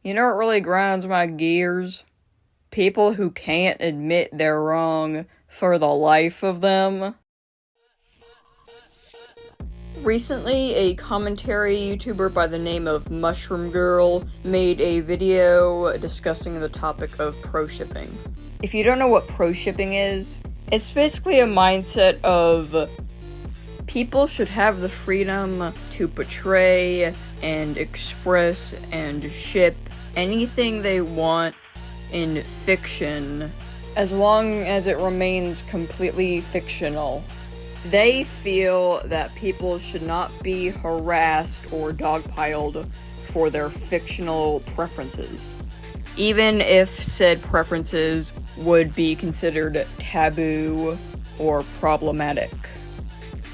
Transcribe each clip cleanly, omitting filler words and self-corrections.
You know what really grinds my gears? People who can't admit they're wrong for the life of them. Recently, a commentary YouTuber by the name of Mushroom Girl made a video discussing the topic of pro-shipping. If you don't know what pro-shipping is, it's basically a mindset of people should have the freedom to portray and express and ship anything they want in fiction, as long as it remains completely fictional. They feel that people should not be harassed or dogpiled for their fictional preferences, even if said preferences would be considered taboo or problematic.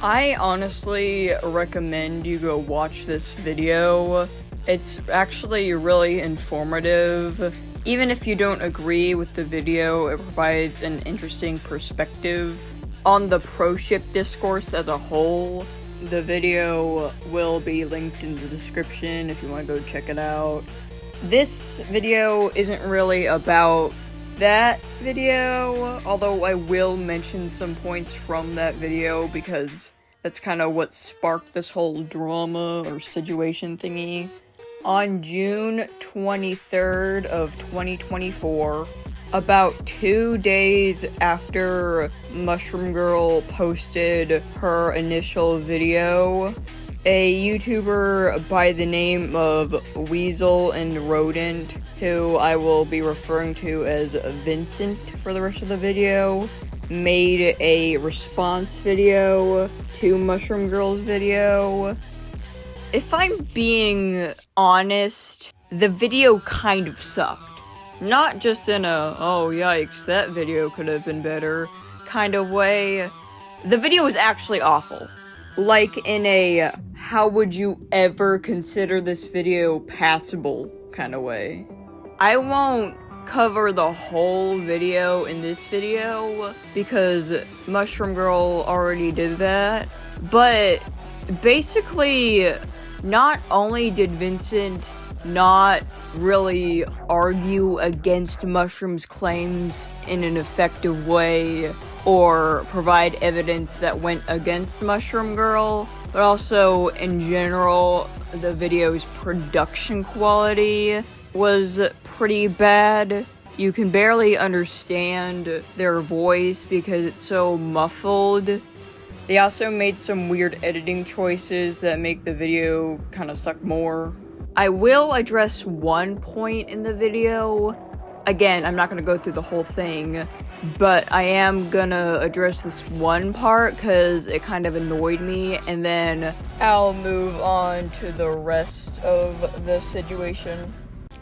I honestly recommend you go watch this video. It's actually really informative. Even if you don't agree with the video, it provides an interesting perspective on the pro-ship discourse as a whole. The video will be linked in the description if you want to go check it out. This video isn't really about that video, although I will mention some points from that video because that's kind of what sparked this whole drama or situation thingy. On June 23rd of 2024, about 2 days after Mushroom Girl posted her initial video, a YouTuber by the name of Weasel Rodent, who I will be referring to as Vincent for the rest of the video, made a response video to Mushroom Girl's video. If I'm being honest, the video kind of sucked. Not just in a, oh yikes, that video could have been better kind of way. The video was actually awful. Like in a, how would you ever consider this video passable kind of way. I won't cover the whole video in this video because Mushroom Girl already did that, but basically, not only did Vincent not really argue against Mushroom's claims in an effective way or provide evidence that went against Mushroom Girl, but also in general, the video's production quality was pretty bad. You can barely understand their voice because it's so muffled. They also made some weird editing choices that make the video kind of suck more. I will address one point in the video. Again, I'm not going to go through the whole thing, but I am going to address this one part because it kind of annoyed me, and then I'll move on to the rest of the situation.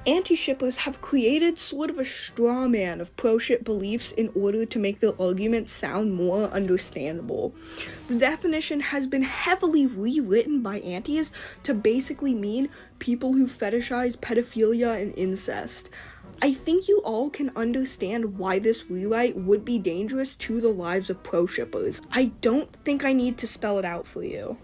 Anti-shippers have created sort of a straw man of pro-ship beliefs in order to make their argument sound more understandable. The definition has been heavily rewritten by antis to basically mean people who fetishize pedophilia and incest. I think you all can understand why this rewrite would be dangerous to the lives of pro-shippers. I don't think I need to spell it out for you.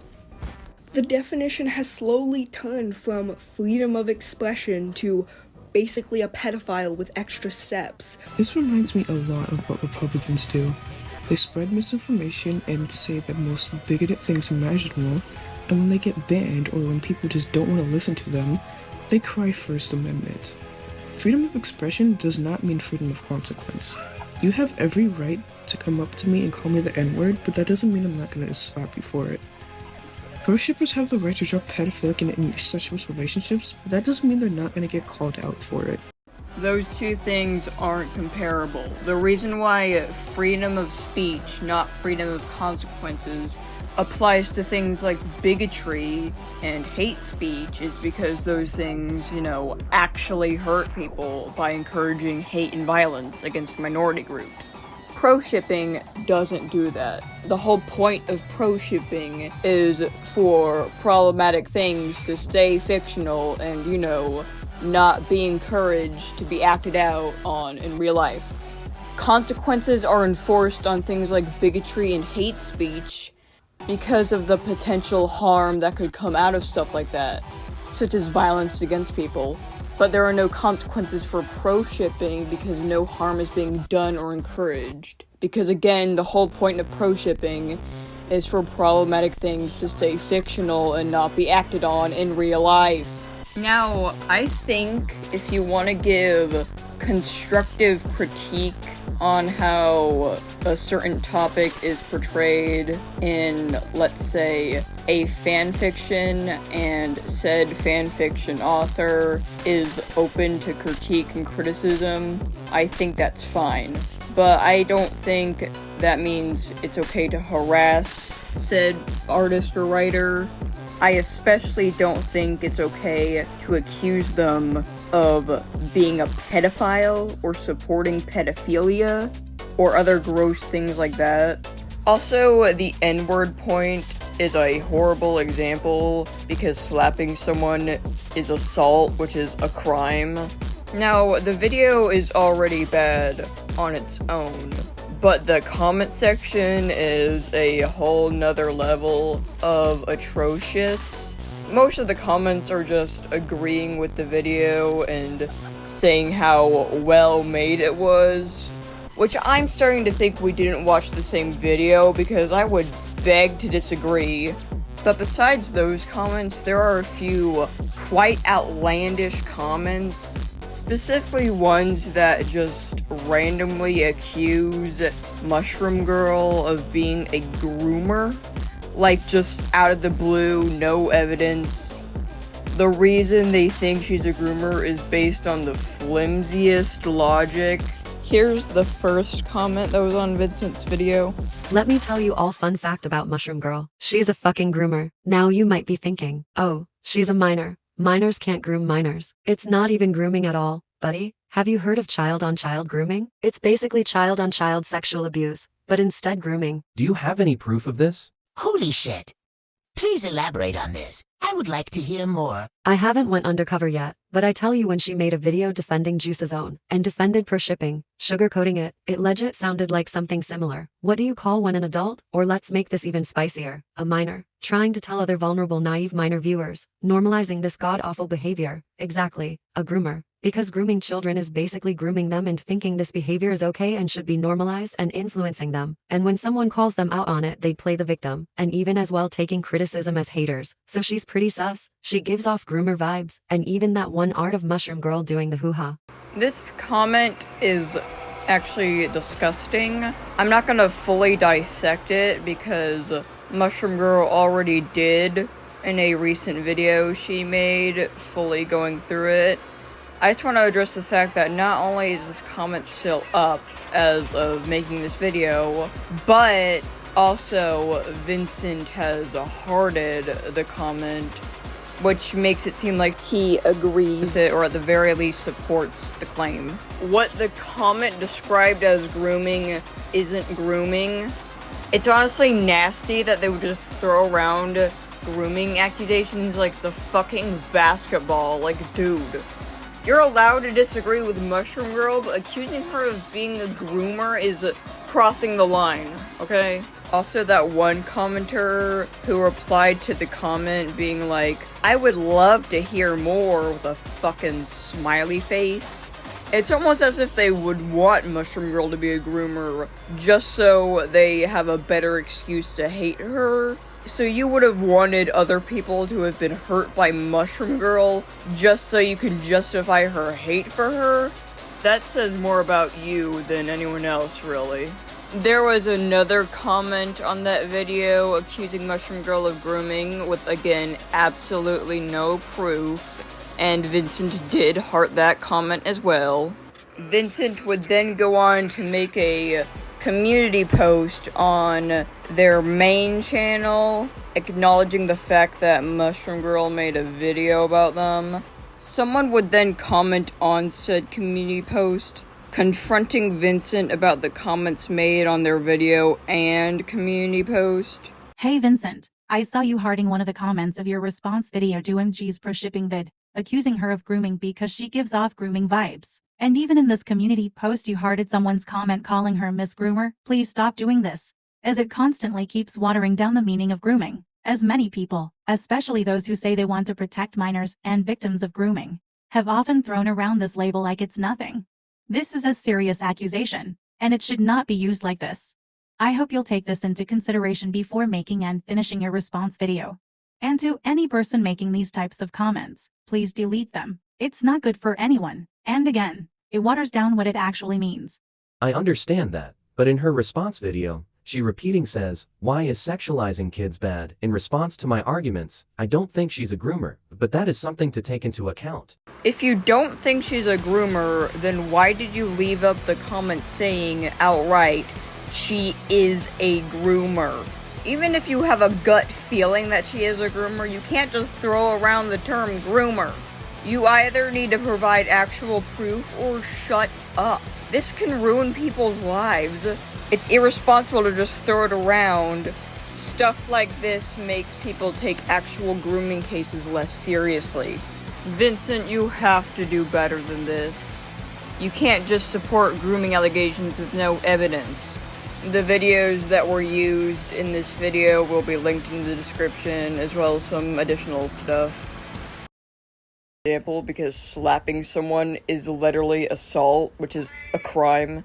The definition has slowly turned from freedom of expression to basically a pedophile with extra steps. This reminds me a lot of what Republicans do. They spread misinformation and say the most bigoted things imaginable, and when they get banned or when people just don't want to listen to them, they cry First Amendment. Freedom of expression does not mean freedom of consequence. You have every right to come up to me and call me the N-word, but that doesn't mean I'm not going to stop you for it. Pro-shippers have the right to drop pedophilic and incestuous relationships, but that doesn't mean they're not going to get called out for it. Those two things aren't comparable. The reason why freedom of speech, not freedom of consequences, applies to things like bigotry and hate speech is because those things, actually hurt people by encouraging hate and violence against minority groups. Pro-shipping doesn't do that. The whole point of pro-shipping is for problematic things to stay fictional and, not be encouraged to be acted out on in real life. Consequences are enforced on things like bigotry and hate speech because of the potential harm that could come out of stuff like that, such as violence against people. but there are no consequences for pro-shipping because no harm is being done or encouraged. Because again, the whole point of pro-shipping is for problematic things to stay fictional and not be acted on in real life. Now, I think if you want to give constructive critique on how a certain topic is portrayed in, let's say, a fanfiction, and said fanfiction author is open to critique and criticism, I think that's fine. But I don't think that means it's okay to harass said artist or writer. I especially don't think it's okay to accuse them of being a pedophile or supporting pedophilia or other gross things like that. Also, the N-word point is a horrible example because slapping someone is assault, which is a crime. Now, the video is already bad on its own, but the comment section is a whole nother level of atrocious. Most of the comments are just agreeing with the video and saying how well made it was, which I'm starting to think we didn't watch the same video because I would beg to disagree. But besides those comments, there are a few quite outlandish comments, specifically ones that just randomly accuse Mushroom Girl of being a groomer. Like, just out of the blue, no evidence. The reason they think she's a groomer is based on the flimsiest logic. Here's the first comment that was on Vincent's video. Let me tell you all fun fact about Mushroom Girl. She's a fucking groomer. Now you might be thinking, oh, she's a minor. Minors can't groom minors. It's not even grooming at all, buddy. Have you heard of child-on-child grooming? It's basically child-on-child sexual abuse, but instead grooming. Do you have any proof of this? Holy shit. Please elaborate on this. I would like to hear more. I haven't went undercover yet, but I tell you when she made a video defending Juice's own and defended pro shipping, sugarcoating it, it legit sounded like something similar. What do you call when an adult, or let's make this even spicier, a minor, trying to tell other vulnerable naive minor viewers, normalizing this god-awful behavior? Exactly, a groomer. Because grooming children is basically grooming them into thinking this behavior is okay and should be normalized and influencing them. And when someone calls them out on it, they play the victim, and even as well taking criticism as haters. So she's pretty sus. She gives off groomer vibes, and even that one art of Mushroom Girl doing the hoo-ha. This comment is actually disgusting. I'm not gonna fully dissect it because Mushroom Girl already did in a recent video she made, fully going through it. I just want to address the fact that not only is this comment still up as of making this video, but also Vincent has hearted the comment, which makes it seem like he agrees with it, or at the very least supports the claim. What the comment described as grooming isn't grooming. It's honestly nasty that they would just throw around grooming accusations like the fucking basketball. Like, dude. You're allowed to disagree with Mushroom Girl, but accusing her of being a groomer is crossing the line, okay? Also, that one commenter who replied to the comment being like, I would love to hear more, with a fucking smiley face. It's almost as if they would want Mushroom Girl to be a groomer just so they have a better excuse to hate her. So you would have wanted other people to have been hurt by Mushroom Girl just so you can justify her hate for her? That says more about you than anyone else, really. There was another comment on that video accusing Mushroom Girl of grooming with, again, absolutely no proof, and Vincent did heart that comment as well. Vincent would then go on to make a community post on their main channel, acknowledging the fact that Mushroom Girl made a video about them. Someone would then comment on said community post, confronting Vincent about the comments made on their video and community post. Hey Vincent, I saw you hearting one of the comments of your response video to MG's pro shipping vid, accusing her of grooming because she gives off grooming vibes. And even in this community post you hearted someone's comment calling her Miss Groomer. Please stop doing this, as it constantly keeps watering down the meaning of grooming. As many people, especially those who say they want to protect minors and victims of grooming, have often thrown around this label like it's nothing. This is a serious accusation, and it should not be used like this. I hope you'll take this into consideration before making and finishing your response video. And to any person making these types of comments, please delete them. It's not good for anyone, and again, it waters down what it actually means. I understand that, but in her response video, she repeating says, "Why is sexualizing kids bad?" In response to my arguments, I don't think she's a groomer, but that is something to take into account. If you don't think she's a groomer, then why did you leave up the comment saying outright, she is a groomer? Even if you have a gut feeling that she is a groomer, you can't just throw around the term groomer. You either need to provide actual proof or shut up. This can ruin people's lives. It's irresponsible to just throw it around. Stuff like this makes people take actual grooming cases less seriously. Vincent, you have to do better than this. You can't just support grooming allegations with no evidence. The videos that were used in this video will be linked in the description, as well as some additional stuff. Example, because slapping someone is literally assault, which is a crime.